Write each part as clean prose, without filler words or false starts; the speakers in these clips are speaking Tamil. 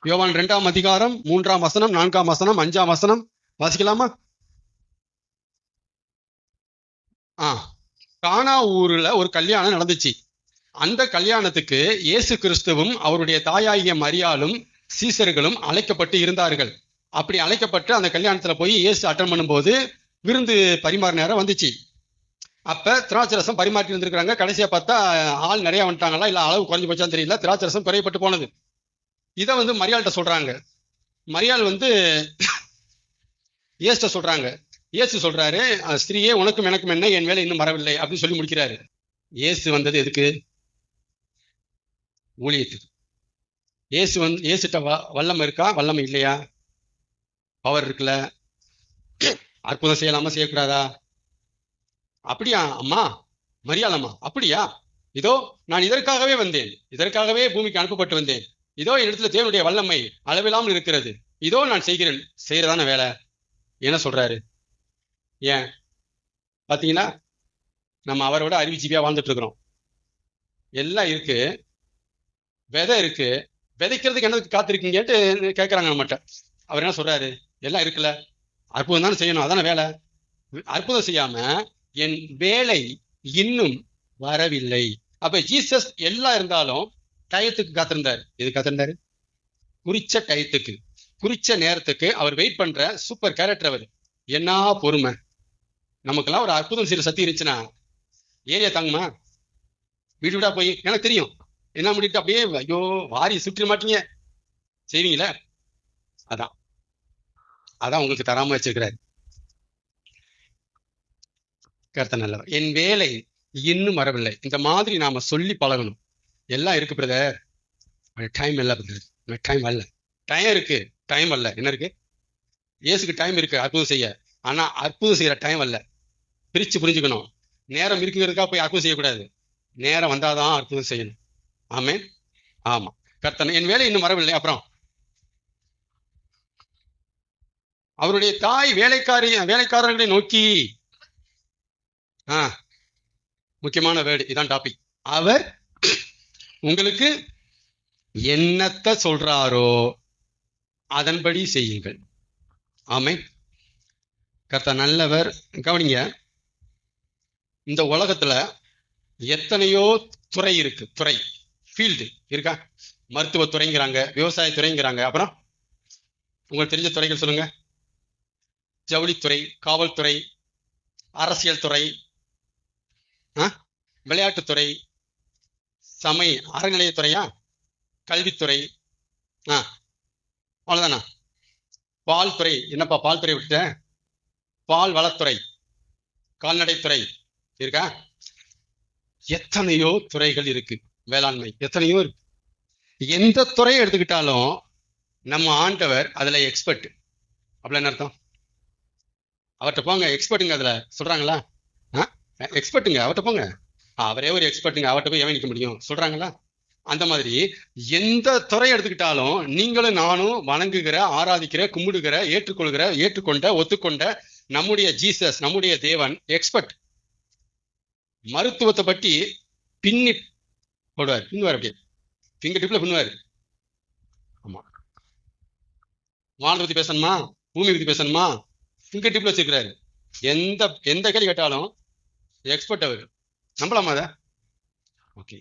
யோவான் 2ஆம் அதிகாரம் 3ஆம் வசனம், 4ஆம் வசனம், 5ஆம் வசனம் வாசிக்கலாமா? கானா ஊர்ல ஒரு கல்யாணம் நடந்துச்சு. அந்த கல்யாணத்துக்கு இயேசு கிறிஸ்துவும் அவருடைய தாயாகிய மரியாளும் சீசர்களும் அழைக்கப்பட்டு இருந்தார்கள். அப்படி அழைக்கப்பட்டு அந்த கல்யாணத்துல போய் இயேசு அட்டன் பண்ணும்போது விருந்து பரிமாற நேரம் வந்துச்சு. அப்ப திராட்சரசம் பரிமாற்றி இருந்திருக்கிறாங்க. கடைசியா பார்த்தா ஆள் நிறைய வந்துட்டாங்களா இல்ல அளவு குறைஞ்சு போச்சான்னு தெரியல, திராட்சரசம் குறையப்பட்டு போனது. இதை மரியாள்கிட்ட சொல்றாங்க. மரியாள் இயேசுட்ட சொல்றாங்க. இயேசு சொல்றாரு, ஸ்திரீயே உனக்கும் எனக்கும் என்ன, என் வேலை இன்னும் வரவில்லை அப்படின்னு சொல்லி முடிக்கிறாரு. இயேசு வந்தது எதுக்கு? ஊழியத்துக்கு. இயேசுட்ட வல்லமை இருக்கா, வல்லமை இல்லையா? பவர் இருக்குல்ல, அற்புதம் செய்யலாமா செய்யக்கூடாதா? அப்படியா அம்மா, மரியாள் அம்மா, அப்படியா? இதோ நான் இதற்காகவே வந்தேன், இதற்காகவே பூமிக்கு அனுப்பப்பட்டு வந்தேன். இதோ என்னிடத்துல தேவனுடைய வல்லமை அளவில்லாமல் இருக்கிறது. இதோ நான் செய்கிறேன். செய்யறதான வேலை. என்ன சொல்றாரு? ஏன் பாத்தீங்கன்னா, நம்ம அவரோட அறிவுஜீவியா வாழ்ந்துட்டு இருக்கிறோம். எல்லாம் இருக்கு, விதை இருக்கு, விதைக்கிறதுக்கு என்னதுக்கு காத்திருக்கீங்கன்ட்டு கேட்கறாங்க நம்மகிட்ட. அவர் என்ன சொல்றாரு? எல்லாம் இருக்குல்ல, அற்புதம் தானே செய்யணும், அதான வேலை. அற்புதம் செய்யாம என் வேலை இன்னும் வரவில்லை. அப்ப ஜீசஸ் எல்லாம் இருந்தாலும் டயத்துக்கு காத்திருந்தாரு. எது காத்திருந்தாரு? குறிச்ச டயத்துக்கு, குறிச்ச நேரத்துக்கு அவர் வெயிட் பண்ற சூப்பர் கேரக்டர் அவர். என்ன பொறுமை! நமக்கெல்லாம் ஒரு அற்புதம் செய்யற சக்தி இருந்துச்சுன்னா ஏரியா தாங்குமா? வீடு வீடா போய் எனக்கு தெரியும் என்ன முடிட்டு அப்படியே ஐயோ வாரி சுற்றிட மாட்டீங்க, செய்வீங்களே? அதான் அதான் உங்களுக்கு தராம வச்சிருக்கிறாரு. கர்த்தர் நல்லவர். என் வேலை இன்னும் வரவில்லை. இந்த மாதிரி நாம சொல்லி பழகணும். எல்லாம் இருக்கு பிரதர், டைம் இல்லை பிரதர், டைம் வரல. டைம் இருக்கு, டைம் வரல. என்ன இருக்கு? இயேசுக்கு டைம் இருக்கு அற்புதம் செய்ய, ஆனா அற்புதம் செய்யற டைம் வரல. பிரிச்சு புரிஞ்சுக்கணும். நேரம் இருக்குங்கிறதுக்காக போய் அற்புதம் செய்யக்கூடாது, நேரம் வந்தாதான் அற்புதம் செய்யணும். ஆமே, ஆமா. கர்த்தன் என் வேலை இன்னும் வரவில்லை. அப்புறம் அவருடைய தாய் வேலைக்காரர்களை நோக்கி, முக்கியமான வேர்டு இதான், டாபிக். அவர் உங்களுக்கு என்னத்த சொல்றாரோ அதன்படி செய்யுங்கள். ஆமே. கர்த்தர் நல்லவர். கவனிங்க, இந்த உலகத்துல எத்தனையோ துறை இருக்கு. துறை, ஃபீல்டு இருக்கா? மருத்துவத்துறைங்கிறாங்க, விவசாயத்துறைங்கிறாங்க. அப்புறம் உங்களுக்கு தெரிஞ்ச துறைகள் சொல்லுங்க. ஜவுளித்துறை, காவல்துறை, அரசியல் துறை, விளையாட்டுத்துறை, அறநிலையத்துறையா, கல்வித்துறை, அவ்வளவுதானா? பால் துறை, என்னப்பா பால் துறை விட்ட? பால் வளத்துறை, கால்நடைத்துறை இருக்கா? எத்தனையோ துறைகள் இருக்கு. வேளாண்மை எத்தனையோ இருக்கு. எந்த துறையை எடுத்துக்கிட்டாலும் நம்ம ஆண்டவர் அதுல எக்ஸ்பர்ட். அப்படி என்ன அர்த்தம்? அவர்கிட்ட போங்க, எக்ஸ்பர்ட்டுங்க. அதுல சொல்றாங்களா? எக்ஸ்பர்ட்டுங்க, அவர்கிட்ட போங்க, அவரே ஒரு எக்ஸ்பர்ட்டுங்க, அவர்கிட்ட போய் எவன் நிற்க முடியும் சொல்றாங்களா? அந்த மாதிரி எந்த துறை எடுத்துக்கிட்டாலும் நீங்களும் நானும் வணங்குகிற, ஆராதிக்கிற, கும்பிடுகிற, ஏற்றுக்கொண்ட, ஒத்துக்கொண்ட நம்முடைய ஜீசஸ், நம்முடைய தேவன் எக்ஸ்பர்ட். மருத்துவத்தை பற்றி பின்னி போடுவார், பின்னுவார், அப்படியே பிங்கர் டிப்ல பின்னுவார். ஆமா, வானத்தை பத்தி பேசணுமா, பூமி பத்தி பேசணுமா, பிங்கர் டிப்ல வச்சிருக்கிறாரு. எந்த கேள்வி கேட்டாலும் எக்ஸ்பர்ட் அவர். நம்பலாமா அதை? ஓகே.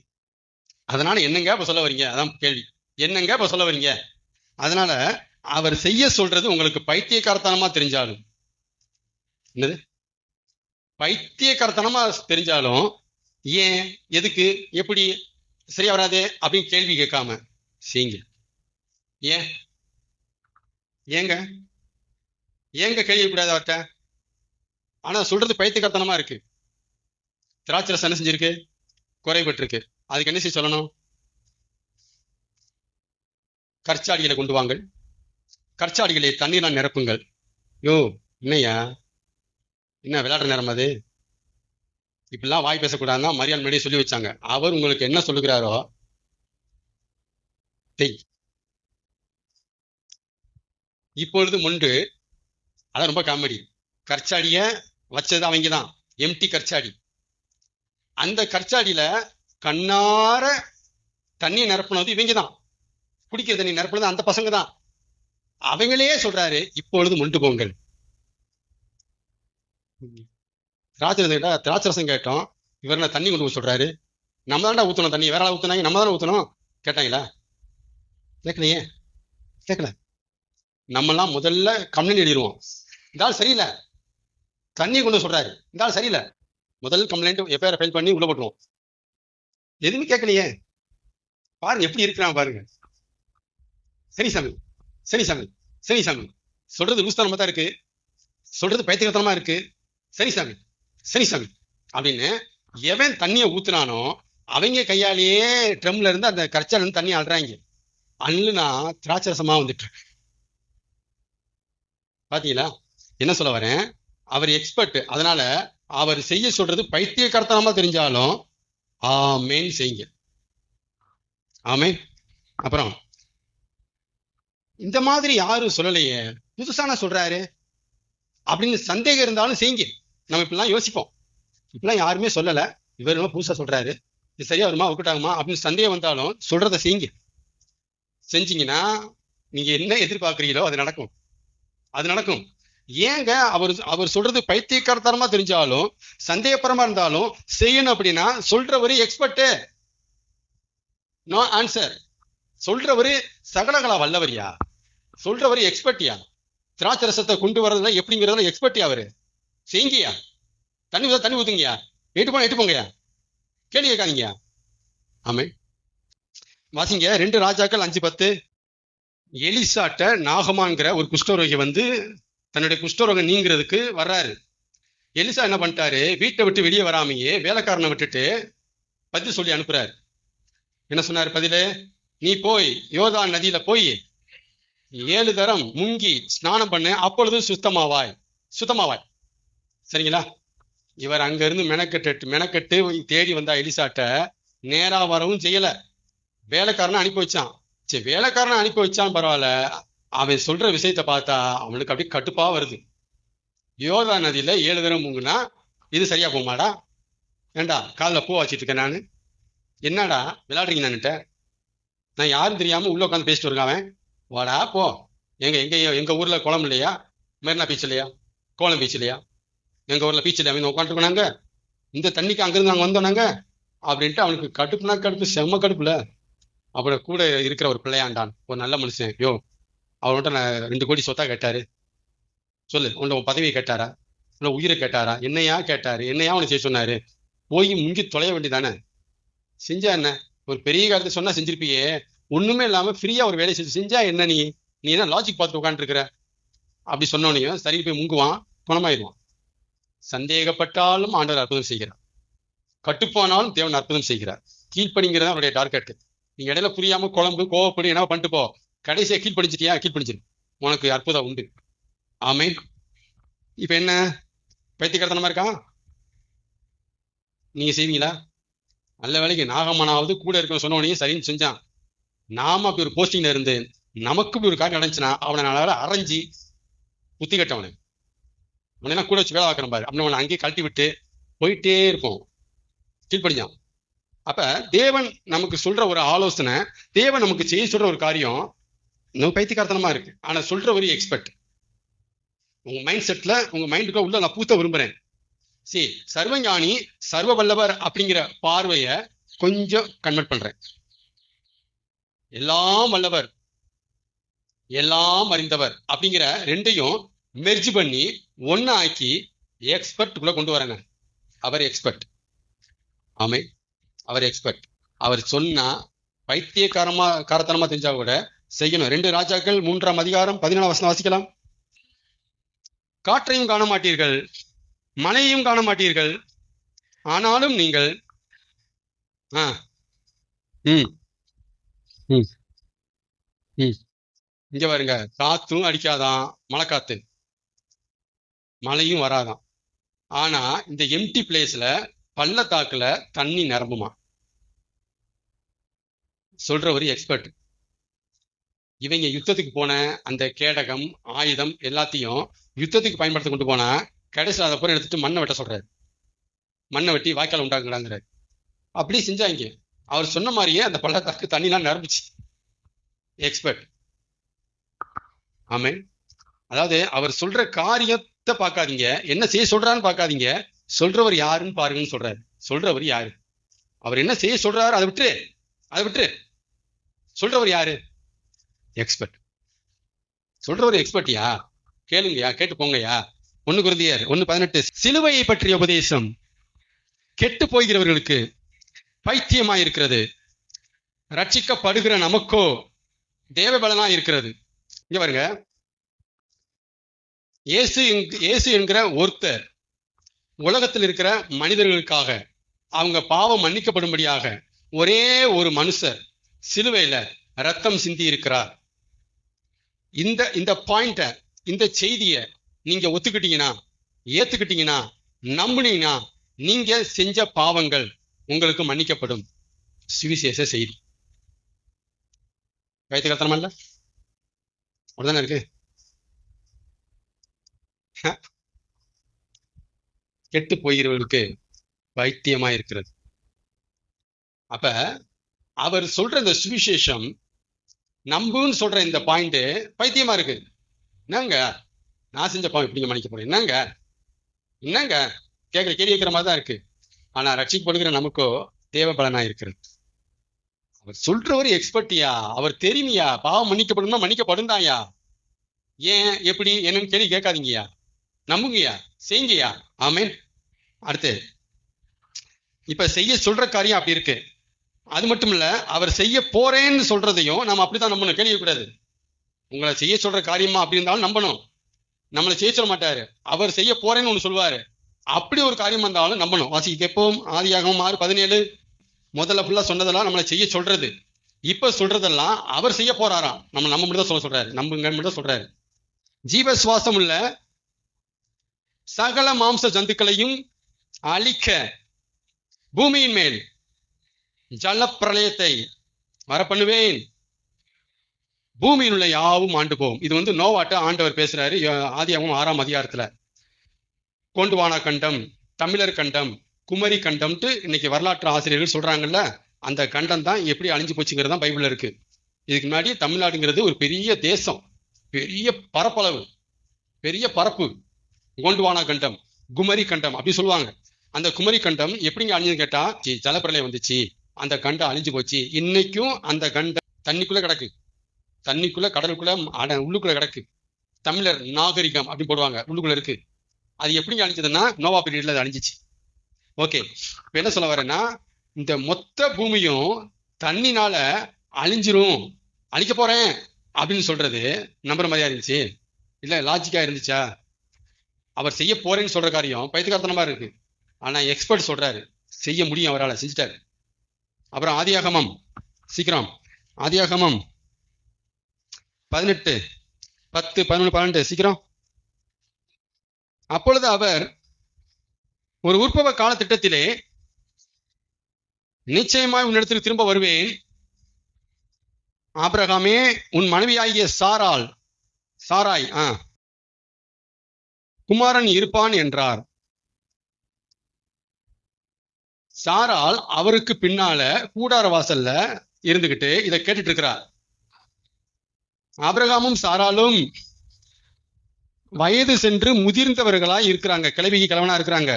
அதனால என்னங்க இப்ப சொல்ல வரீங்க? அதான் கேள்வி. என்னங்க இப்ப சொல்ல வரீங்க? அதனால அவர் செய்ய சொல்றது உங்களுக்கு பைத்தியக்காரத்தனமா தெரிஞ்சாலும், என்னது பைத்தியக்காரத்தனமா தெரிஞ்சாலும், ஏன், எதுக்கு, எப்படி, சரியா வராது அப்படின்னு கேள்வி கேட்காம செய்யுங்க. ஏன் ஏங்க ஏங்க கேள்வி கூடாது அவர்கிட்ட? ஆனா சொல்றது பைத்தியக்காரத்தனமா இருக்கு. திராட்சரசம் என்ன செஞ்சிருக்கு? குறைபட்டு இருக்கு. அதுக்கு என்ன செய்ய சொல்லணும்? கற்சாடிகளை கொண்டு வாங்கள், கற்சாடிகளை தண்ணீரால் நிரப்புங்கள். யோ என்னையா, என்ன விளையாடுற நேரம் அது? இப்படிலாம் வாய் பேசக்கூடாதுன்னா மரியாதை முன்னாடியே சொல்லி வச்சாங்க. அவர் உங்களுக்கு என்ன சொல்லுகிறாரோ இப்பொழுது முன்பு. அதான் ரொம்ப காமெடி. கற்சாடிய வச்சது அவங்க தான், எம்டி கற்சாடி. அந்த கற்சாடியில கண்ணார தண்ணி நிரப்புனது இவங்க தான். குடிக்கிற தண்ணி நிரப்புறது அந்த பசங்க தான். அவங்களே சொல்றாரு, இப்பொழுது மொண்டு போங்கள். திராட்சரசம் கேட்டோம், இவர் என்ன தண்ணி கொண்டு போய் சொல்றாரு? நம்ம தான்டா ஊத்தணும் தண்ணி, வேற ஆளா ஊத்துனாங்க, நம்ம தானே ஊத்தணும். கேட்டாங்களா? கேட்கலையே, கேட்கல. நம்மலாம் முதல்ல கம்ப்ளைண்ட் எழுதிடுவோம், இந்த ஆள் சரியில்லை, தண்ணி கொண்டு சொல்றாரு, இந்த ஆள் சரியில்லை, முதல் கம்ப்ளைண்ட் எஃப்ஐஆர் ஃபைல் பண்ணி உள்ள போட்டுருவோம். எதுவுமே கேட்கலையே. பாருங்க எப்படி இருக்கிறான் பாருங்க. சரி சாமி, சரி சாமி, சரி சாமி, சொல்றது லூஸ்தனமா தான் இருக்கு, சொல்றது பைத்தியத்தனமா இருக்கு, சரி சாமி, சரி சாமி அப்படின்னு எவன் தண்ணியை ஊத்துனானோ அவங்க கையாலேயே ட்ரம்ல இருந்து அந்த கரைச்சால இருந்து தண்ணி அள்ளுறாங்க. அள்ளுனா திராட்சரசமா வந்துட்டு பாத்தீங்களா? என்ன சொல்ல வரேன், அவர் எக்ஸ்பர்ட், அதனால அவர் செய்ய சொல்றது பைத்தியக்காரத்தனமா தெரிஞ்சாலும் ஆமேன் செய்யுங்க. ஆமேன். அப்புறம் இந்த மாதிரி யாரும் சொல்லலையே, புதுசான சொல்றாரு அப்படின்னு சந்தேகம் இருந்தாலும் செய்யுங்க. நம்ம இப்படிலாம் யோசிப்போம், இப்படிலாம் யாருமே சொல்லல, இவர் என்ன புதுசா சொல்றாரு, இது சரியா வருமா ஒக்கட்டாகுமா அப்படின்னு சந்தேகம் வந்தாலும் சொல்றதை செய்யுங்க. செஞ்சீங்கன்னா நீங்க என்ன எதிர்பார்க்குறீங்களோ அது நடக்கும், அது நடக்கும். ஏங்க அவர் சொல்றது பைத்தியக்காரத்தனமா தெரிஞ்சாலும் சந்தேகப்பரமா இருந்தாலும் செய்யணும் அப்படின்னா சொல்றவரு எக்ஸ்பர்ட். No answer. சொல்றவரு சகலகலா வல்லவரியா, சொல்றவரு எக்ஸ்பர்ட்டியா, திராட்சரசத்தை கொண்டு வர்றதுல எப்படிங்கிறதுல எக்ஸ்பர்ட்டியா அவரு. செய்யுங்கயா, தண்ணி ஊத்துங்கயா, எட்டு போங்கயா, கேள்வி கேட்காதீங்க. ஆமே. வாசிங்க 2 ராஜாக்கள் 5:10. எலிசாட்ட நாகமான்கிற ஒரு குஷ்டரோகி வந்து தன்னுடைய குஷ்டரோகம் நீங்கிறதுக்கு வர்றாரு. எலிசா என்ன பண்ணிட்டாரு, வீட்டை விட்டு வெளியே வராமையே வேலைக்காரனை விட்டுட்டு பதில் சொல்லி அனுப்புறாரு. என்ன சொன்னாரு பதிலு? நீ போய் யோர்தான் நதியில போய் 7 தரம் முங்கி ஸ்நானம் பண்ணு, அப்பொழுது சுத்தமாவாய். சரிங்களா? இவர் அங்க இருந்து மெனக்கெட்டு தேடி வந்தா எலிசாட்ட நேரா வரவும் செய்யல, வேலைக்காரனை அனுப்பி வச்சான். சரி, வேலைக்காரனை அனுப்பி வச்சான் பரவாயில்ல, அவன் சொல்ற விஷயத்த பார்த்தா அவனுக்கு அப்படியே கட்டுப்பா வருது. யோர்தான் நதியில 7 தரம் முங்குனா இது சரியா போமாடா? ஏண்டா காலில் பூ வச்சிட்டு இருக்கேன் நானு, என்னடா விளையாடுறீங்க நான்கிட்ட? நான் யாரும் தெரியாம உள்ள உட்காந்து பேசிட்டு இருக்கான். வாடா போ. எங்க ஊர்ல குளம் இல்லையா? மெரினா பீச் இல்லையா? கோலம் பீச் இல்லையா? எங்க ஊர்ல பீச் இல்லையா? உட்காந்துருக்கோம் நாங்க, இந்த தண்ணிக்கு அங்கிருந்து நாங்க வந்தோம் நாங்க அப்படின்ட்டு அவனுக்கு கடுப்புனா கடுப்பு, செம்ம கடுப்புல. அப்புறம் கூட இருக்கிற ஒரு பிள்ளையாண்டான், ஒரு நல்ல மனுஷன், யோ அவன்கிட்ட நான் 2 கோடி சொத்தா கேட்டாரு, சொல்லு உன்னை உன் பதவியை கேட்டாரா, இல்லை உயிரை கேட்டாரா, என்னையா கேட்டாரு, என்னையா அவனை செய்ய சொன்னாரு, போய் முங்கி தொலைய வேண்டியதானே, செஞ்சா என்ன? ஒரு பெரிய காலத்தை சொன்னா செஞ்சிருப்பியே, ஒண்ணுமே இல்லாம ஃப்ரீயா ஒரு வேலையை செஞ்சா என்ன? நீ என்ன லாஜிக் பார்த்துட்டு உட்காந்துருக்கிற? அப்படி சொன்னோனையும் சரி போய் முங்குவான், குணமாயிருவான். சந்தேகப்பட்டாலும் ஆண்டவர் அற்புதம் செய்கிறார், கட்டுப்போனாலும் தேவன் அற்புதம் செய்கிறார். கீழ்ப்படிங்கிறது அவருடைய டார்கெட். நீங்க இடையில புரியாம குழம்பு கோவப்படி என்ன பண்ணிட்டு போ, கடைசியா கீழ்ப்படிச்சிரு, உனக்கு அற்புதம் உண்டு. ஆமென். இப்ப என்ன பைத்தியக்காரத்தனமா இருக்கான்? நீங்க செய்வீங்களா? நல்ல வேலைக்கு நாகமனாவது கூட இருக்க சொன்னவனையும் சரின்னு செஞ்சான். நாம அப்படி ஒரு போஸ்டிங்ல இருந்து நமக்கு இப்படி ஒரு காரியம் நடந்துச்சுன்னா அவனை நல்லா அரைஞ்சி புத்தி கட்டவனு அவனெல்லாம் கூட வச்சு வேலை பார்க்கணும் பாரு, அப்படின்னு அவனை அங்கேயே கழட்டி விட்டு போயிட்டே இருப்போம். கீழ்ப்படிஞ்சான். அப்ப தேவன் நமக்கு சொல்ற ஒரு ஆலோசனை, தேவன் நமக்கு செய்ய சொல்ற ஒரு காரியம் நம்ம பைத்தியக்காரத்தனமா இருக்கு, ஆனா சொல்ற ஒரு எக்ஸ்பர்ட். உங்க மைண்ட் செட்ல, உங்க மைண்டுக்குள்ள உள்ள நான் பூத்த விரும்புறேன். சரி, சர்வஞானி சர்வ வல்லவர் அப்படிங்கிற பார்வைய கொஞ்சம் கன்வெர்ட் பண்றேன். எல்லாம் வல்லவர் எல்லாம் அறிந்தவர் அப்படிங்கிற ரெண்டையும் மெர்ஜ் பண்ணி ஒன்னா ஆக்கி எக்ஸ்பர்ட்டுக்குள்ள கொண்டு வரேங்க. அவர் எக்ஸ்பர்ட். ஆமே, அவர் எக்ஸ்பர்ட். அவர் சொன்னா காரத்தனமா தெரிஞ்சா கூட செய்யணும். 2 ராஜாக்கள் 3ஆம் அதிகாரம் 14ஆம் வசனம் வாசிக்கலாம். காற்றையும் காண மாட்டீர்கள், மழையையும் காண மாட்டீர்கள், ஆனாலும் நீங்கள் இங்க பாருங்க, காத்தும் அடிக்காதான், மழை காத்து, மழையும் வராதான். ஆனா இந்த எம்டி பிளேஸ்ல பள்ளத்தாக்குல தண்ணி நிரம்புமா. சொல்ற ஒரு எக்ஸ்பர்ட். இவங்க யுத்தத்துக்கு போன அந்த கேடகம் ஆயுதம் எல்லாத்தையும் யுத்தத்துக்கு பயன்படுத்த கொண்டு போனா கடைசியில் அதை பூரா எடுத்துட்டு மண்ணை வெட்ட சொல்றாரு, மண்ணை வெட்டி வாய்க்கால் உண்டாக்குறாங்கிறாரு. அப்படி செஞ்சாங்க. அவர் சொன்ன மாதிரியே அந்த பள்ளத்தாக்கு தண்ணிலாம் நிரம்பிச்சு. எக்ஸ்பர்ட். ஆமென். அதாவது அவர் சொல்ற காரியத்தை பார்க்காதீங்க, என்ன செய்ய சொல்றான்னு பார்க்காதீங்க, சொல்றவர் யாருன்னு பாருங்கன்னு சொல்றாரு. சொல்றவர் யாரு? அவர் என்ன செய்ய சொல்றாரு அதை விட்டு சொல்றவர் யாரு? எக்ஸ்பர்ட். சொல்றவர் எக்ஸ்பர்ட்யா? கேளுங்கயா, கேட்டு போங்கயா. 1 கொரிந்தியர் 1:18. சிலுவையை பற்றிய உபதேசம் கெட்டு போகிறவர்களுக்கு பைத்தியமாயிருக்கிறது, ரட்சிக்கப்படுகிற நமக்கோ தேவபலனா இருக்கிறது. இங்க பாருங்க, இயேசு என்கிற ஒருத்தர் உலகத்தில் இருக்கிற மனிதர்களுக்காக அவங்க பாவம் மன்னிக்கப்படும்படியாக ஒரே ஒரு மனுஷர் சிலுவையில ரத்தம் சிந்தி இருக்கிறார். இந்த பாயிண்ட, இந்த செய்திய நீங்க ஒத்துக்கிட்டீங்கன்னா, ஏத்துக்கிட்டீங்கன்னா, நம்புனீங்கன்னா, நீங்க செஞ்ச பாவங்கள் உங்களுக்கு மன்னிக்கப்படும். சுவிசேஷ செய்தி. கைத்து கத்தனமா இல்ல? அப்படிதானே இருக்கு. கெட்டு போகிறவர்களுக்கு பைத்தியமா இருக்கிறது. அப்ப அவர் சொல்ற இந்த சுவிசேஷம் நம்புன்னு சொல்ற இந்த பாயிண்ட் பைத்தியமா இருக்கு. என்னங்க நான் செஞ்ச பாவம் எப்படிங்க மன்னிக்க போறேன்? என்னங்க கேட்கிற கேள்வி கேட்கிற மாதிரி தான் இருக்கு. ஆனா ரட்சிக்கப்படுகிற நமக்கோ தேவ பலனா இருக்கிறது. அவர் சொல்றவர் எக்ஸ்பர்ட்டியா, அவர் தெரியுமியா, பாவம் மன்னிக்கப்படுமா மன்னிக்கப்படுந்தாயா, ஏன் எப்படி என்னன்னு கேள்வி கேட்காதீங்கயா, நம்புங்கயா, செய்யுங்கயா. ஆமென். அடுத்து இப்ப செய்ய சொல்ற காரியம் அப்படி இருக்கு. அது மட்டும் இல்ல, அவர் செய்ய போறேன்னு சொல்றதையும் நம்ம அப்படித்தான் நம்பணும். கேள்வி கூடாது. உங்களை செய்ய சொல்ற காரியமா அப்படி இருந்தாலும் நம்பணும். நம்மளை செய்ய சொல்ல மாட்டாரு, அவர் செய்ய போறேன்னு ஒண்ணு சொல்லுவாரு. அப்படி ஒரு காரியம் வந்தாலும் நம்பணும். வாசிக்க கேட்போம். ஆதியாகமம் 6:17. முதல்ல ஃபுல்லா சொன்னதெல்லாம் நம்மளை செய்ய சொல்றது. இப்ப சொல்றதெல்லாம் அவர் செய்ய போறாராம். நம்ம மட்டும் தான் சொல்றாரு, நம்புங்க மட்டும் தான் சொல்றாரு. ஜீவ சுவாசம் உள்ள சகல மாம்ச ஜந்துக்களையும் அழிக்க பூமியின் மேல் ஜல பிரளயத்தை வரப்பண்ணுவேன், பூமியில் உள்ள யாவும் ஆண்டு போகும். இது நோவாட்ட ஆண்டவர் பேசுறாரு. ஆதியாகமம் 6ஆம் அதிகாரத்துல. கோண்டுவானா கண்டம், தமிழர் கண்டம், குமரி கண்டம்ட்டு இன்னைக்கு வரலாற்று ஆசிரியர்கள் சொல்றாங்கல்ல, அந்த கண்டம் தான் எப்படி அழிஞ்சு போச்சுங்கிறது தான் பைபிள்ல இருக்கு. இதுக்கு முன்னாடி தமிழ்நாடுங்கிறது ஒரு பெரிய தேசம், பெரிய பரப்பளவு, பெரிய பரப்பு. கோண்டுவானா கண்டம், குமரி கண்டம் அப்படி சொல்லுவாங்க. அந்த குமரி கண்டம் எப்படிங்க அழிஞ்சுன்னு கேட்டா, ஜலப்பிரளயம் வந்துச்சு, அந்த கண்டம் அழிஞ்சு போச்சு. இன்னைக்கும் அந்த கண்டம் தண்ணிக்குள்ள கிடக்கு, தண்ணிக்குள்ள கடலுக்குள்ள உள்ளுக்குள்ள கிடக்கு. தமிழர் நாகரிகம் அப்படி போடுவாங்க, உள்ளுக்குள்ள இருக்கு. அது எப்படிங்க அழிஞ்சதுன்னா நோவா பீரியட்ல அது அழிஞ்சிச்சு. ஓகே, இப்ப என்ன சொல்ல வரேன்னா, இந்த மொத்த பூமியும் தண்ணினால அழிஞ்சிரும், அழிக்க போறேன் அப்படின்னு சொல்றது நம்புற மாதிரியா இருந்துச்சு? இல்ல லாஜிக்கா இருந்துச்சா? அவர் செய்ய போறேன்னு சொல்ற காரியம் பைத்தியக்காரத்தனமா இருக்கு. ஆனா எக்ஸ்பர்ட் சொல்றாரு செய்ய முடியும், அவரால் செஞ்சுட்டாரு. அப்புறம் ஆதியாகமம், சீக்கிரம் ஆதியாகமம் 18, 10, 11, 12 சீக்கிரம். அப்பொழுது அவர் ஒரு உற்பவ கால திட்டத்திலே நிச்சயமாய் உன்னிடத்துக்கு திரும்ப வருவேன், ஆபிரகாமே உன் மனைவியாகிய சாராய் குமாரன் இருப்பான் என்றார். சாராள் அவருக்கு பின்னால கூடார வாசல்ல இருந்துகிட்டு இதை கேட்டுட்டு இருக்கிறார். ஆபிரகாமும் சாராளும் வயது சென்று முதிர்ந்தவர்களா இருக்கிறாங்க, கிழவனா இருக்கிறாங்க.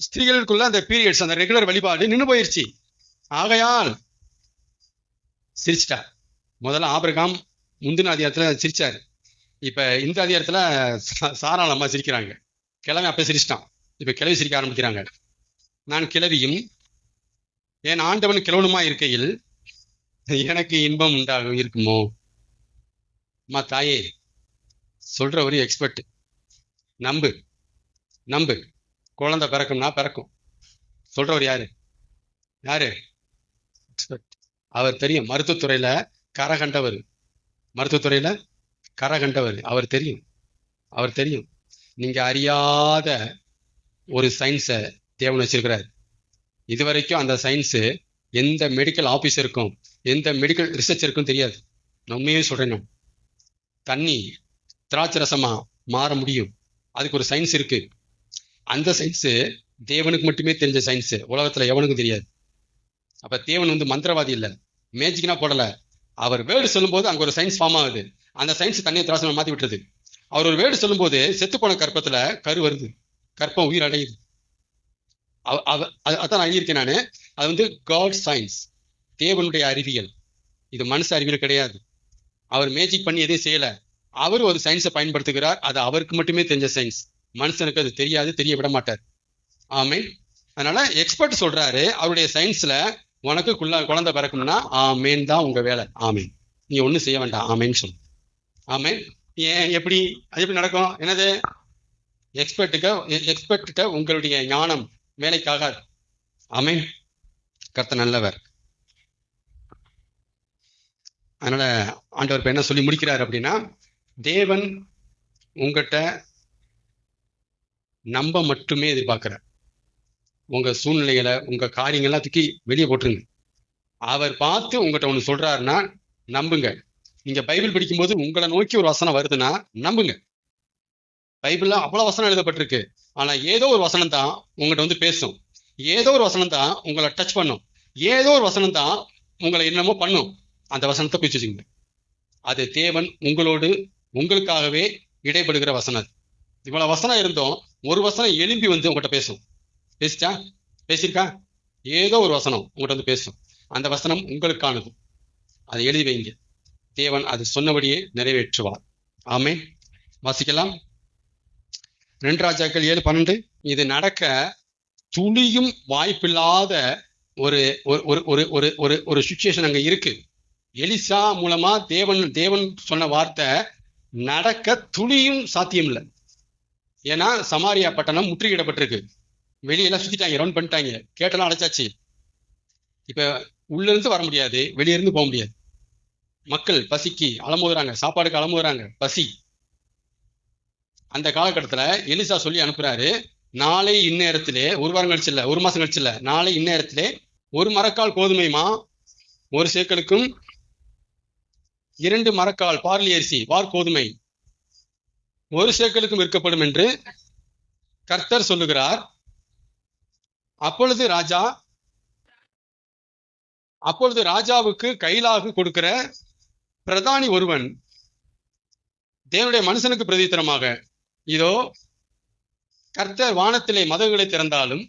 ஸ்திரீகளுக்குள்ள அந்த பீரியட்ஸ், அந்த ரெகுலர் வழிபாடு நின்று போயிருச்சு. ஆகையால் சிரிச்சிட்டார். முதல்ல ஆபிரகாம் முந்தின அதிகாரத்துல சிரிச்சாரு. இப்ப இந்த அதிகாரத்துல சாராள் அம்மா சிரிக்கிறாங்க. கிழவன் அப்ப சிரிச்சிட்டான், இப்ப கிழவி சிரிக்க ஆரம்பிக்கிறாங்க. நான் கிழவியும் என் ஆண்டவன் கிழவனுமா இருக்கையில் எனக்கு இன்பம் உண்டாகும் இருக்குமோ? அம்மா தாயே, சொல்ற ஒரு எக்ஸ்பர்ட், நம்பு. குழந்தை பிறக்கும்னா பிறக்கும். சொல்றவர் யாரு? எக்ஸ்பர்ட். அவர் தெரியும். மருத்துவத்துறையில கரகண்டவர். அவர் தெரியும். நீங்க அறியாத ஒரு சயின்ஸை தேவன் வச்சிருக்கிறார். இதுவரைக்கும் அந்த சயின்ஸு எந்த மெடிக்கல் ஆபீசருக்கும் எந்த மெடிக்கல் ரிசர்ச்சருக்கும் தெரியாது. உண்மையே சொல்றேன், நான் தண்ணி திராட்சை ரசமா மாற முடியும், அதுக்கு ஒரு சயின்ஸ் இருக்கு. அந்த சயின்ஸு தேவனுக்கு மட்டுமே தெரிஞ்ச சயின்ஸு, உலகத்துல எவனுக்கும் தெரியாது. அப்ப தேவன் மந்திரவாதி இல்லை, மேஜிக்னா போடல. அவர் வேர்டு சொல்லும்போது அங்க ஒரு சயின்ஸ் ஃபார்ம் ஆகுது. அந்த சயின்ஸ் தண்ணியை திராசமா மாத்தி விட்டுருது. அவர் ஒரு வேர்டு சொல்லும்போது செத்து போன கற்பத்துல கரு வருது, கற்பம் உயிர் அடையுது. அதான் நான் எழுதியிருக்கேன் நானு. அது வந்து காட் சயின்ஸ், தேவனுடைய அறிவியல். இது மனுஷ அறிவியல் கிடையாது. அவர் மேஜிக் பண்ணி எதையும் செய்யல. அவர் ஒரு சயின்ஸை பயன்படுத்துகிறார். அது அவருக்கு மட்டுமே தெரிஞ்ச சயின்ஸ். மனுஷனுக்கு அது தெரியாது, தெரிய விட மாட்டார். ஆமே. அதனால எக்ஸ்பர்ட் சொல்றாரு அவருடைய சயின்ஸ்ல, உனக்கு குழந்தை பிறக்கும்னா ஆமேன் தான் உங்க வேலை. ஆமேன், நீ ஒன்றும் செய்ய வேண்டாம், ஆமேன்னு சொல்லு. ஆமேன். ஏன் எப்படி அது எப்படி நடக்கும்? என்னது? எக்ஸ்பர்ட்டுக்கு உங்களுடைய ஞானம் வேலைக்காக. ஆமேன். கர்த்தர் நல்லவர். அதனால ஆண்டவர் இப்ப என்ன சொல்லி முடிக்கிறார் அப்படின்னா, தேவன் உங்ககிட்ட நம்ப மட்டுமே எதிர்பார்க்கிறார். உங்க சூழ்நிலைகளை, உங்க காரியங்கள்லாம் தூக்கி வெளியே போட்டுருங்க. அவர் பார்த்து உங்ககிட்ட ஒண்ணு சொல்றாருன்னா நம்புங்க. நீங்க பைபிள் படிக்கும்போது உங்களை நோக்கி ஒரு வசனம் வருதுன்னா நம்புங்க. பைபிள்ல அவ்வளவு வசனம் எழுதப்பட்டிருக்கு. ஆனா ஏதோ ஒரு வசனம் தான் உங்கள்கிட்ட வந்து பேசும். ஏதோ ஒரு வசனம் தான் உங்களை டச் பண்ணும். ஏதோ ஒரு வசனம் தான் உங்களை என்னமோ பண்ணும். அந்த வசனத்தை பிடிச்சு வச்சுங்க. அது தேவன் உங்களுக்காகவே இடைப்படுகிற வசனம். இவ்வளவு வசனம் இருந்தோம், ஒரு வசனம் எழும்பி வந்து உங்கள்கிட்ட பேசும். பேசியிருக்கா? ஏதோ ஒரு வசனம் உங்கள்கிட்ட வந்து பேசும். அந்த வசனம் உங்களுக்கானது. அதை எழுதி வைங்க. தேவன் அது சொன்னபடியே நிறைவேற்றுவார். ஆமே. வாசிக்கலாம். 2 ராஜாக்கள் 7:12. இது நடக்க துளியும் வாய்ப்பில்லாத ஒரு ஒரு ஒரு ஒரு ஒரு ஒரு சுச்சுவேஷன் அங்க இருக்கு. எலிசா மூலமா தேவன் சொன்ன வார்த்தை நடக்க துளியும் சாத்தியம் இல்லை. ஏன்னா சமாரியா பட்டணம் முற்றுகையிடப்பட்டிருக்கு. வெளியெல்லாம் சுத்திட்டாங்க, ரவுண்ட் பண்ணிட்டாங்க, கேட்டெல்லாம் அடைச்சாச்சு. இப்ப உள்ள இருந்து வர முடியாது, வெளியிருந்து போக முடியாது. மக்கள் பசிக்கு அலமுறாங்க, சாப்பாடுக்கு அலமுறாங்க, பசி. அந்த காலகட்டத்துல எலிசா சொல்லி அனுப்புறாரு, நாளை இந்நேரத்திலே, ஒரு வாரம் கழிச்சு இல்ல, ஒரு மாசம் கழிச்சு இல்ல, நாளை இந்நேரத்திலே ஒரு மரக்கால் கோதுமைமா ஒரு சேக்கலுக்கும் 2 மரக்கால் பார்லி அரிசி வார் கோதுமை ஒரு சேக்கலுக்கும் விற்கப்படும் என்று கர்த்தர் சொல்லுகிறார். அப்பொழுது ராஜாவுக்கு கைலாகு கொடுக்கிற பிரதானி ஒருவன் தேவனுடைய மனுஷனுக்கு பிரதித்திரமாக, இதோ கர்த்தர் வானத்திலே மதகுகளை திறந்தாலும்,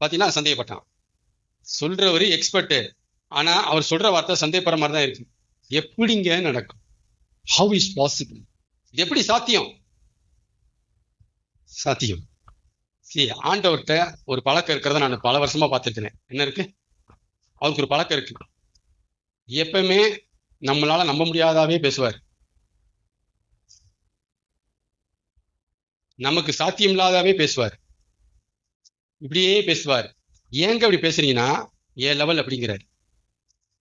பாத்தீங்கன்னா சந்தேகப்பட்டான். சொல்றவரு எக்ஸ்பர்ட், ஆனா அவர் சொல்ற வார்த்தை சந்தேகப்படுற மாதிரி தான் இருக்கு. எப்படிங்க நடக்கும்? How is possible? இது எப்படி சாத்தியம்? ஆண்டவர்கிட்ட ஒரு பழக்கம் இருக்கிறத நான் பல வருஷமா பார்த்துருக்கிறேன். என்ன இருக்கு? அவருக்கு ஒரு பழக்கம் இருக்கு. எப்பவுமே நம்மளால நம்ப முடியாதாவே பேசுவார். நமக்கு சாத்தியம் இல்லாதாவே பேசுவார். இப்படியே பேசுவார். ஏங்க இப்படி பேசுறீங்கன்னா, என் லெவல் அப்படிங்கிறாரு.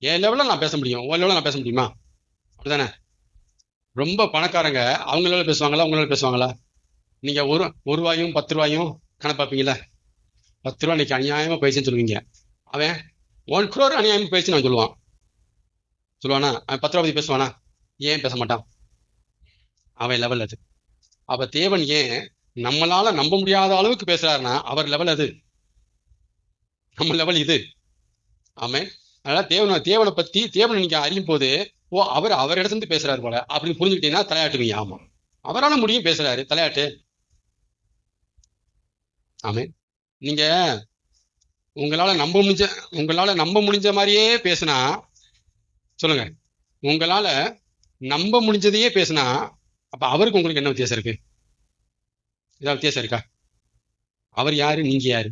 என் லெவலில் நான் பேச முடியும், உன் லெவலில் நான் பேச முடியுமா? அப்படிதானே? ரொம்ப பணக்காரங்க அவங்க லெவலில் பேசுவாங்களா, உங்க லெவலில் பேசுவாங்களா? நீங்க ஒரு ரூபாயும் 10 ரூபாயும் கணக்கு பார்ப்பீங்களா? 10 ரூபா இன்னைக்கு அநியாயமா போயிடுச்சுன்னு சொல்லுவீங்க. அவன் 1 crore அநியாயமா போயிடுச்சுன்னு அவன் சொல்லுவானா? அவன் 10 ரூபா பத்தி பேசுவானா? ஏன் பேச மாட்டான்? அவன் லெவல் அது. அப்ப தேவன் ஏன் நம்மளால நம்ப முடியாத அளவுக்கு பேசுறாருன்னா அவர் லெவல் அது, நம்ம லெவல் இது. ஆமே. அதனால தேவனை பத்தி நீங்க அறியும் போது, ஓ அவர் இடத்துல இருந்து பேசுறாரு போல அப்படின்னு புரிஞ்சுக்கிட்டீங்கன்னா தலையாட்டுவீங்க. ஆமா, அவரால் முடியும் பேசுறாரு, தலையாட்டு. ஆமே. நீங்க உங்களால நம்ப முடிஞ்ச மாதிரியே பேசினா சொல்லுங்க, உங்களால நம்ப முடிஞ்சதையே பேசினா அப்ப அவருக்கு உங்களுக்கு என்ன வித்தியாசம் இருக்கு? ஏதாவது வித்தியாசம் இருக்கா? அவர் யாரு, நீங்க யாரு?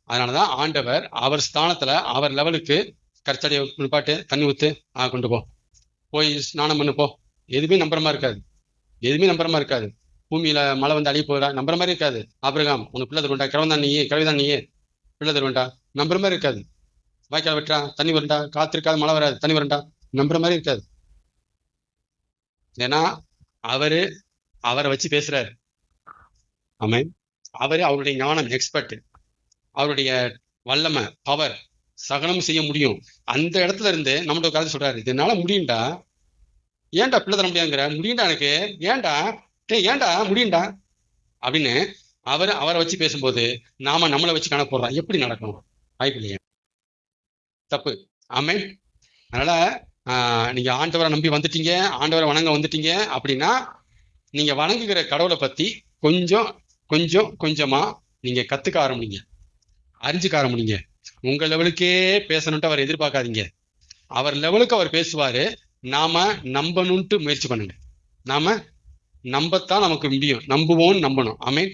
அதனாலதான் ஆண்டவர் அவர் ஸ்தானத்துல அவர் லெவலுக்கு கற்சடைய நிப்பாட்டு, தண்ணி ஊத்து, கொண்டு போய் ஸ்நானம் பண்ணு போ. எதுவுமே நம்புறமா இருக்காது. பூமியில மழை வந்து அழிய போகிறா நம்புற மாதிரி இருக்காது. ஆபிரகாம் உனக்கு பிள்ளை தருவண்டா, கிழவிதான் நீயே பிள்ளை தருவண்டா, நம்புற மாதிரி இருக்காது. வாய்க்கால் வெட்டா தண்ணி வரண்டா, காத்திருக்காது மழை வராது தண்ணி வரண்டா, நம்புற மாதிரி இருக்காது. ஏன்னா அவரை வச்சு பேசுறாரு. ஆமே. அவருடைய ஞானம், எக்ஸ்பர்ட், அவருடைய வல்லமை, பவர், சகனம் செய்ய முடியும். அந்த இடத்துல இருந்து நம்மளோட கருத்து சொல்றாரு, இதனால முடியும்டா, ஏன்டா பிள்ளை தர முடியாதுங்கிற, முடியும்டா எனக்கு, ஏன்டா முடியும்டா அப்படின்னு அவரை வச்சு பேசும்போது நாம நம்மளை வச்சு கணக்கு போடுறோம். எப்படி நடக்கும்? வாய்ப்பு இல்லையா? தப்பு. ஆமே. அதனால நீங்க ஆண்டவரை நம்பி வந்துட்டீங்க, ஆண்டவரை வணங்க வந்துட்டீங்க அப்படின்னா நீங்க வணங்குகிற கடவுளை பத்தி கொஞ்சம் கொஞ்சம் கொஞ்சமா நீங்க கத்துக்க ஆரம்பிங்க, அறிஞ்சுக்க ஆரம்பிங்க. உங்க லெவலுக்கே பேசணுன்ட்டு அவர் எதிர்பார்க்காதீங்க. அவர் லெவலுக்கு அவர் பேசுவாரு. நாம நம்பணும்ட்டு முயற்சி பண்ணுங்க. நாம நம்பத்தான் நமக்கு முடியும். நம்புவோம், நம்பணும். ஆமென்.